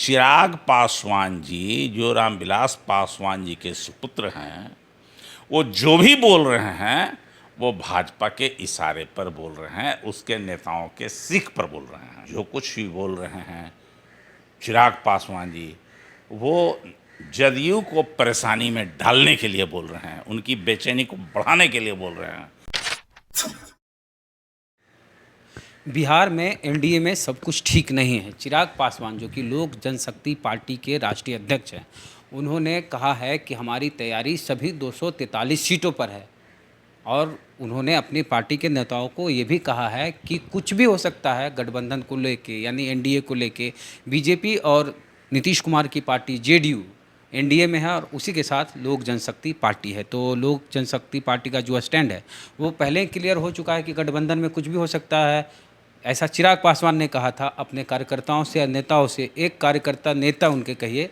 चिराग पासवान जी जो रामविलास पासवान जी के सुपुत्र हैं, वो जो भी बोल रहे हैं वो भाजपा के इशारे पर बोल रहे हैं, उसके नेताओं के सीख पर बोल रहे हैं। जो कुछ भी बोल रहे हैं चिराग पासवान जी, वो जदयू को परेशानी में डालने के लिए बोल रहे हैं, उनकी बेचैनी को बढ़ाने के लिए बोल रहे हैं। बिहार में एनडीए में सब कुछ ठीक नहीं है। चिराग पासवान जो कि लोक जनशक्ति पार्टी के राष्ट्रीय अध्यक्ष हैं, उन्होंने कहा है कि हमारी तैयारी सभी 243 सीटों पर है और उन्होंने अपनी पार्टी के नेताओं को ये भी कहा है कि कुछ भी हो सकता है गठबंधन को लेके, यानी एनडीए को लेके। बीजेपी और नीतीश कुमार की पार्टी जेडीयू एनडीए में है और उसी के साथ लोक जनशक्ति पार्टी है। तो लोक जनशक्ति पार्टी का जो स्टैंड है वो पहले ही क्लियर हो चुका है कि गठबंधन में कुछ भी हो सकता है। ऐसा चिराग पासवान ने कहा था अपने कार्यकर्ताओं से या नेताओं से। एक कार्यकर्ता नेता उनके कहिए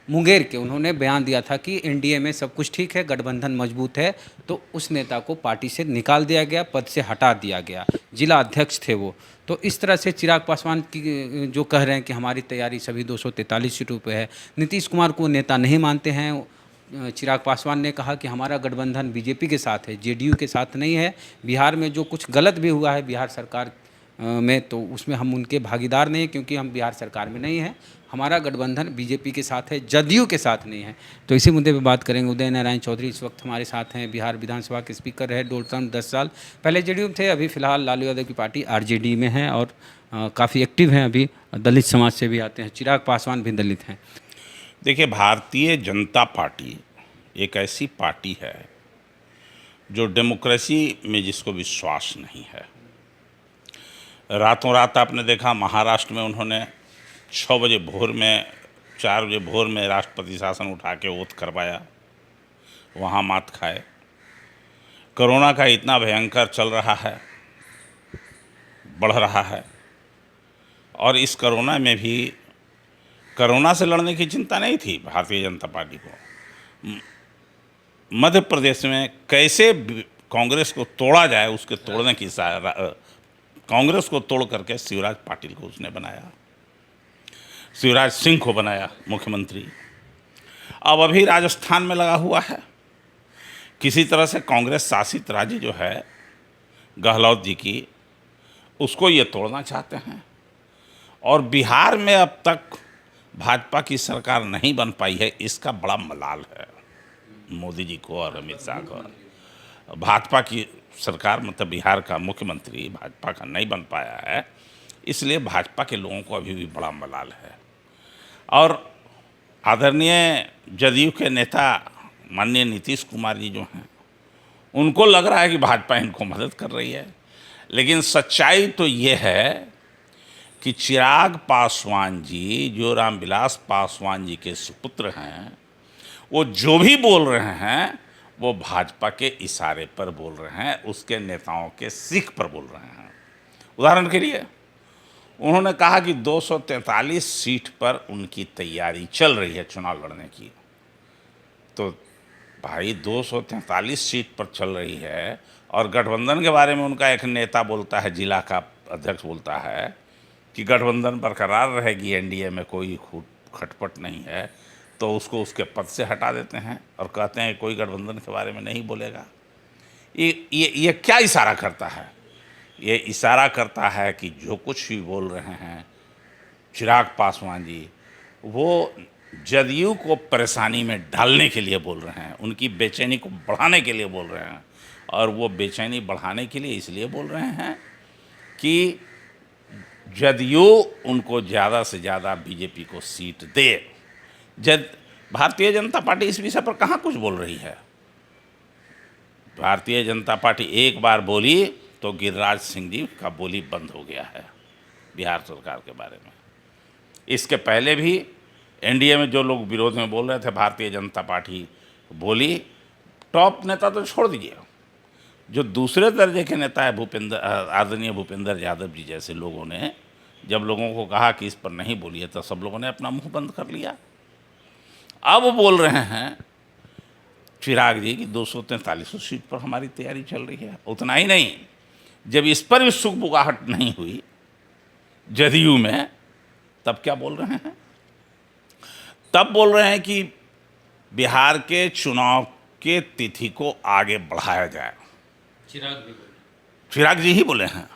मुंगेर के, उन्होंने बयान दिया था कि एनडीए में सब कुछ ठीक है, गठबंधन मजबूत है। तो उस नेता को पार्टी से निकाल दिया गया, पद से हटा दिया गया, जिला अध्यक्ष थे वो। तो इस तरह से चिराग पासवान की जो कह रहे हैं कि हमारी तैयारी सभी 243 सीटों पे है। नीतीश कुमार को नेता नहीं मानते हैं। चिराग पासवान ने कहा कि हमारा गठबंधन बीजेपी के साथ है, जेडीयू के साथ नहीं है। बिहार में जो कुछ गलत भी हुआ है बिहार सरकार में, तो उसमें हम उनके भागीदार नहीं, क्योंकि हम बिहार सरकार में नहीं हैं। हमारा गठबंधन बीजेपी के साथ है, जदयू के साथ नहीं है। तो इसी मुद्दे पे बात करेंगे। उदय नारायण चौधरी इस वक्त हमारे साथ हैं, बिहार विधानसभा के स्पीकर रहे, डोल टर्म 10 साल पहले जेडीयू में थे, अभी फिलहाल लालू यादव की पार्टी आरजेडी में है और काफ़ी एक्टिव हैं। अभी दलित समाज से भी आते हैं, चिराग पासवान भी दलित हैं। देखिए, भारतीय जनता पार्टी एक ऐसी पार्टी है जो डेमोक्रेसी में जिसको विश्वास नहीं है। रातों रात आपने देखा महाराष्ट्र में उन्होंने 6 बजे भोर में 4 बजे भोर में राष्ट्रपति शासन उठा के ओथ करवाया, वहाँ मात खाए। कोरोना का इतना भयंकर चल रहा है, बढ़ रहा है, और इस कोरोना में भी कोरोना से लड़ने की चिंता नहीं थी भारतीय जनता पार्टी को। मध्य प्रदेश में कैसे कांग्रेस को तोड़ा जाए, उसके तोड़ने की कांग्रेस को तोड़ करके शिवराज पाटिल को उसने बनाया, शिवराज सिंह को बनाया मुख्यमंत्री। अब अभी राजस्थान में लगा हुआ है। किसी तरह से कांग्रेस शासित राज्य जो है गहलोत जी की, उसको ये तोड़ना चाहते हैं। और बिहार में अब तक भाजपा की सरकार नहीं बन पाई है, इसका बड़ा मलाल है मोदी जी को और अमित शाह को। भाजपा की सरकार मतलब बिहार का मुख्यमंत्री भाजपा का नहीं बन पाया है, इसलिए भाजपा के लोगों को अभी भी बड़ा मलाल है। और आदरणीय जदयू के नेता माननीय नीतीश कुमार जी जो हैं, उनको लग रहा है कि भाजपा इनको मदद कर रही है, लेकिन सच्चाई तो ये है कि चिराग पासवान जी जो रामविलास पासवान जी के सुपुत्र हैं, वो जो भी बोल रहे हैं वो भाजपा के इशारे पर बोल रहे हैं, उसके नेताओं के सीख पर बोल रहे हैं। उदाहरण के लिए उन्होंने कहा कि 243 सीट पर उनकी तैयारी चल रही है चुनाव लड़ने की। तो भाई 243 सीट पर चल रही है और गठबंधन के बारे में उनका एक नेता बोलता है, जिला का अध्यक्ष बोलता है कि गठबंधन बरकरार रहेगी, एनडीए में कोई खटपट नहीं है, तो उसको उसके पद से हटा देते हैं और कहते हैं कोई गठबंधन के बारे में नहीं बोलेगा। ये क्या इशारा करता है? ये इशारा करता है कि जो कुछ भी बोल रहे हैं चिराग पासवान जी, वो जदयू को परेशानी में डालने के लिए बोल रहे हैं, उनकी बेचैनी को बढ़ाने के लिए बोल रहे हैं। और वो बेचैनी बढ़ाने के लिए इसलिए बोल रहे हैं कि जदयू उनको ज़्यादा से ज़्यादा बीजेपी को सीट दे। भारतीय जनता पार्टी इस विषय पर कहाँ कुछ बोल रही है। भारतीय जनता पार्टी एक बार बोली तो गिरिराज सिंह जी का बोली बंद हो गया है बिहार सरकार के बारे में। इसके पहले भी एनडीए में जो लोग विरोध में बोल रहे थे, भारतीय जनता पार्टी बोली। टॉप नेता तो छोड़ दीजिए, जो दूसरे दर्जे के नेता है आदरणीय भूपेंद्र यादव जी जैसे लोगों ने जब लोगों को कहा कि इस पर नहीं बोलिए, तो सब लोगों ने अपना मुंह बंद कर लिया। अब बोल रहे हैं चिराग जी की 243 सीट पर हमारी तैयारी चल रही है। उतना ही नहीं, जब इस पर भी सुगबुगाहट नहीं हुई जदयू में, तब क्या बोल रहे हैं तब बोल रहे हैं कि बिहार के चुनाव के तिथि को आगे बढ़ाया जाए। चिराग जी ही बोले हैं।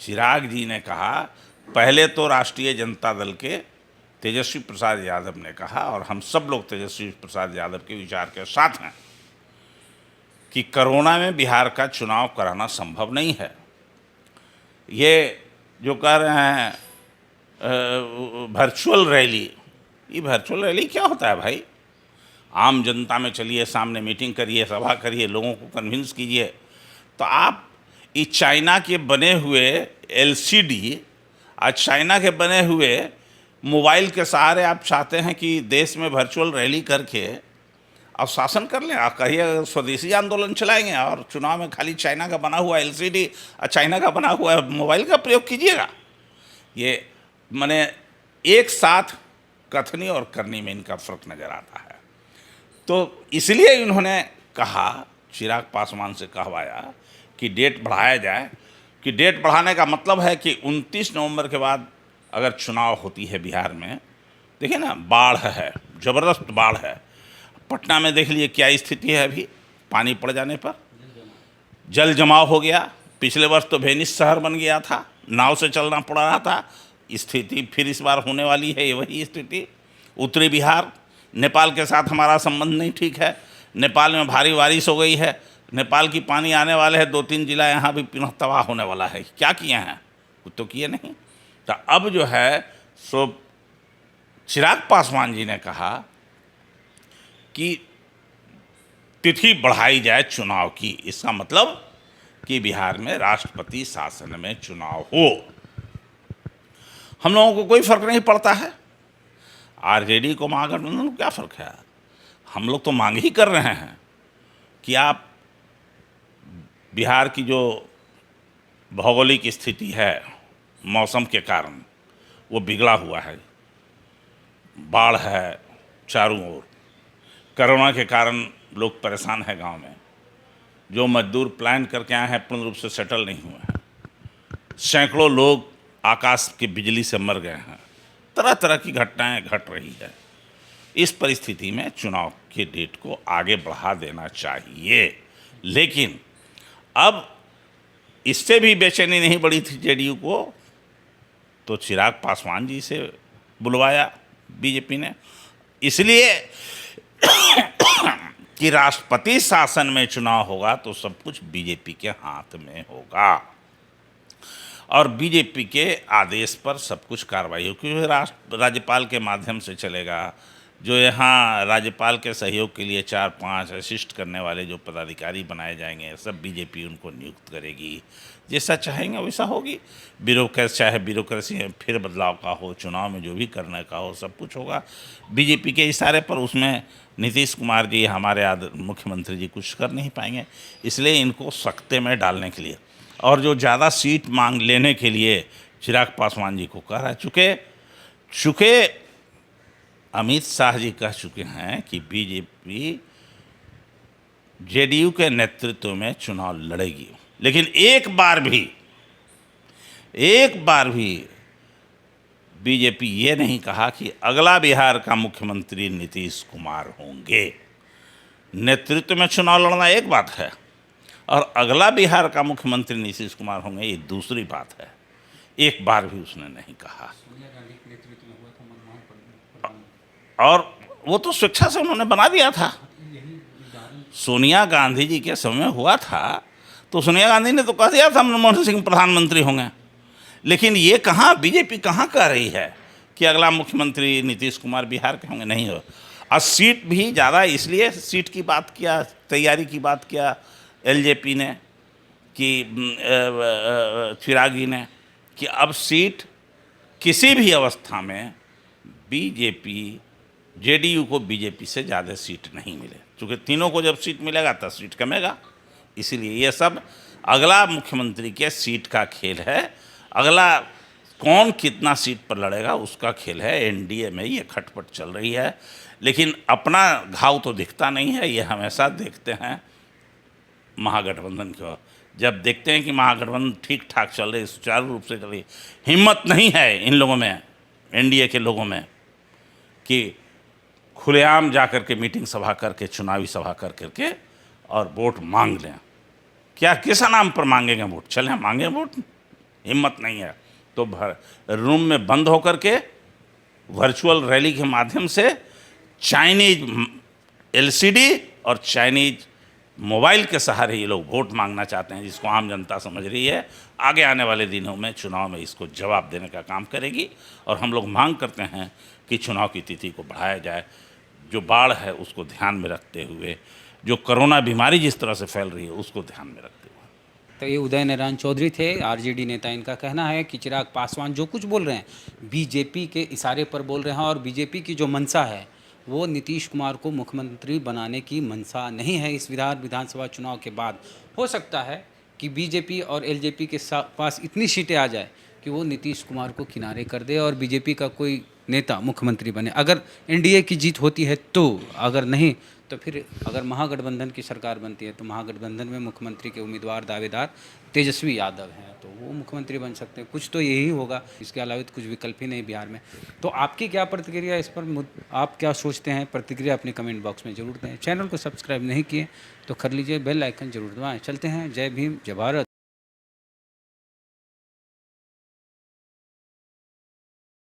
चिराग जी ने कहा, पहले तो राष्ट्रीय जनता दल के तेजस्वी प्रसाद यादव ने कहा, और हम सब लोग तेजस्वी प्रसाद यादव के विचार के साथ हैं, कि कोरोना में बिहार का चुनाव कराना संभव नहीं है। ये जो कह रहे हैं वर्चुअल रैली, ये वर्चुअल रैली क्या होता है भाई? आम जनता में चलिए, सामने मीटिंग करिए, सभा करिए, लोगों को कन्विंस कीजिए। तो आप इस चाइना के बने हुए एलसीडी, आज चाइना के बने हुए मोबाइल के सहारे आप चाहते हैं कि देश में वर्चुअल रैली करके अब शासन कर लें। आप कहिए स्वदेशी आंदोलन चलाएंगे और चुनाव में खाली चाइना का बना हुआ एलसीडी और चाइना का बना हुआ मोबाइल का प्रयोग कीजिएगा। ये माने एक साथ कथनी और करनी में इनका फर्क नज़र आता है। तो इसलिए इन्होंने कहा, चिराग पासवान से कहवाया कि डेट बढ़ाया जाए, कि डेट बढ़ाने का मतलब है कि 29 नवंबर के बाद अगर चुनाव होती है बिहार में, देखिए ना, बाढ़ है, ज़बरदस्त बाढ़ है। पटना में देख लिए क्या स्थिति है अभी, पानी पड़ जाने पर जल जमाव हो गया। पिछले वर्ष तो वेनिस शहर बन गया था, नाव से चलना पड़ रहा था। स्थिति फिर इस बार होने वाली है वही स्थिति। उत्तरी बिहार, नेपाल के साथ हमारा संबंध नहीं ठीक है, नेपाल में भारी बारिश हो गई है, नेपाल की पानी आने वाले हैं, 2-3 जिला यहाँ भी पुनः तबाह होने वाला है। क्या किए हैं? कुछ तो किए नहीं। तो अब जो है सो चिराग पासवान जी ने कहा कि तिथि बढ़ाई जाए चुनाव की। इसका मतलब कि बिहार में राष्ट्रपति शासन में चुनाव हो। हम लोगों को कोई फर्क नहीं पड़ता है, आरजेडी को महागठबंधन को क्या फ़र्क है? हम लोग तो मांग ही कर रहे हैं कि आप बिहार की जो भौगोलिक स्थिति है, मौसम के कारण वो बिगड़ा हुआ है, बाढ़ है चारों ओर, कोरोना के कारण लोग परेशान हैं, गांव में जो मजदूर प्लान करके आए हैं पूर्ण रूप से सेटल नहीं हुए हैं, सैकड़ों लोग आकाश की बिजली से मर गए हैं, तरह तरह की घटनाएं घट रही है। इस परिस्थिति में चुनाव के डेट को आगे बढ़ा देना चाहिए। लेकिन अब इससे भी बेचैनी नहीं बढ़ी थी जेडीयू को, तो चिराग पासवान जी से बुलवाया बीजेपी ने, इसलिए कि राष्ट्रपति शासन में चुनाव होगा तो सब कुछ बीजेपी के हाथ में होगा और बीजेपी के आदेश पर सब कुछ कार्रवाई होगी। राज्यपाल के माध्यम से चलेगा। जो यहाँ राज्यपाल के सहयोग के लिए 4-5 असिस्ट करने वाले जो पदाधिकारी बनाए जाएंगे, सब बीजेपी उनको नियुक्त करेगी। जैसा चाहेंगे वैसा होगी। ब्यूरोक्रेसी, चाहे ब्यूरोक्रेसी में फिर बदलाव का हो, चुनाव में जो भी करने का हो, सब कुछ होगा बीजेपी के इशारे पर। उसमें नीतीश कुमार जी, हमारे मुख्यमंत्री जी कुछ कर नहीं पाएंगे। इसलिए इनको सख्ते में डालने के लिए और जो ज़्यादा सीट मांग लेने के लिए चिराग पासवान जी को कह रहा है, चूँकि अमित शाह जी कह चुके हैं कि बीजेपी जेडीयू के नेतृत्व में चुनाव लड़ेगी, लेकिन एक बार भी बीजेपी ये नहीं कहा कि अगला बिहार का मुख्यमंत्री नीतीश कुमार होंगे। नेतृत्व में चुनाव लड़ना एक बात है और अगला बिहार का मुख्यमंत्री नीतीश कुमार होंगे ये दूसरी बात है। एक बार भी उसने नहीं कहा। और वो तो स्वेच्छा से उन्होंने बना दिया था। सोनिया गांधी जी के समय हुआ था तो सोनिया गांधी ने तो कह दिया था मनमोहन सिंह प्रधानमंत्री होंगे, लेकिन ये कहाँ, बीजेपी कहाँ कह रही है कि अगला मुख्यमंत्री नीतीश कुमार बिहार के होंगे। नहीं हो। और सीट भी ज़्यादा, इसलिए सीट की बात किया, तैयारी की बात किया एलजेपी ने कि चिराग जी ने कि अब सीट किसी भी अवस्था में बीजेपी, जेडीयू को बीजेपी से ज़्यादा सीट नहीं मिले, क्योंकि तीनों को जब सीट मिलेगा तब सीट कमेगा। इसीलिए ये सब अगला मुख्यमंत्री के सीट का खेल है। अगला कौन कितना सीट पर लड़ेगा उसका खेल है। एनडीए में ये खटपट चल रही है, लेकिन अपना घाव तो दिखता नहीं है। ये हमेशा देखते हैं महागठबंधन को। जब देखते हैं कि महागठबंधन ठीक ठाक चल रही, सुचारू रूप से चल रही, हिम्मत नहीं है इन लोगों में, एनडीए के लोगों में, कि खुलेआम जा कर के मीटिंग सभा करके, चुनावी सभा कर करके और वोट मांग लें। क्या किस नाम पर मांगेंगे वोट? चलें मांगें वोट, हिम्मत नहीं है तो रूम में बंद होकर के वर्चुअल रैली के माध्यम से चाइनीज एलसीडी और चाइनीज मोबाइल के सहारे ये लोग वोट मांगना चाहते हैं, जिसको आम जनता समझ रही है। आगे आने वाले दिनों में चुनाव में इसको जवाब देने का काम करेगी और हम लोग मांग करते हैं कि चुनाव की तिथि को बढ़ाया जाए। जो बाढ़ है उसको ध्यान में रखते हुए, जो कोरोना बीमारी जिस तरह से फैल रही है उसको ध्यान में रखते हुए। तो ये उदय नारायण चौधरी थे, आरजेडी नेता। इनका कहना है कि चिराग पासवान जो कुछ बोल रहे हैं बीजेपी के इशारे पर बोल रहे हैं और बीजेपी की जो मंशा है वो नीतीश कुमार को मुख्यमंत्री बनाने की मंशा नहीं है। इस विधानसभा चुनाव के बाद हो सकता है कि बीजेपी और एलजेपी के पास इतनी सीटें आ जाए कि वो नीतीश कुमार को किनारे कर दे और बीजेपी का कोई नेता मुख्यमंत्री बने। अगर एनडीए की जीत होती है तो, अगर नहीं तो फिर अगर महागठबंधन की सरकार बनती है तो महागठबंधन में मुख्यमंत्री के उम्मीदवार दावेदार तेजस्वी यादव हैं, तो वो मुख्यमंत्री बन सकते हैं। कुछ तो यही होगा, इसके अलावा तो कुछ विकल्प ही नहीं बिहार में। तो आपकी क्या प्रतिक्रिया इस पर, आप क्या सोचते हैं? प्रतिक्रिया अपने कमेंट बॉक्स में जरूर दें। चैनल को सब्सक्राइब नहीं किए तो कर लीजिए, बेल आइकन जरूर दबाएं। चलते हैं, जय भीम, जय भारत।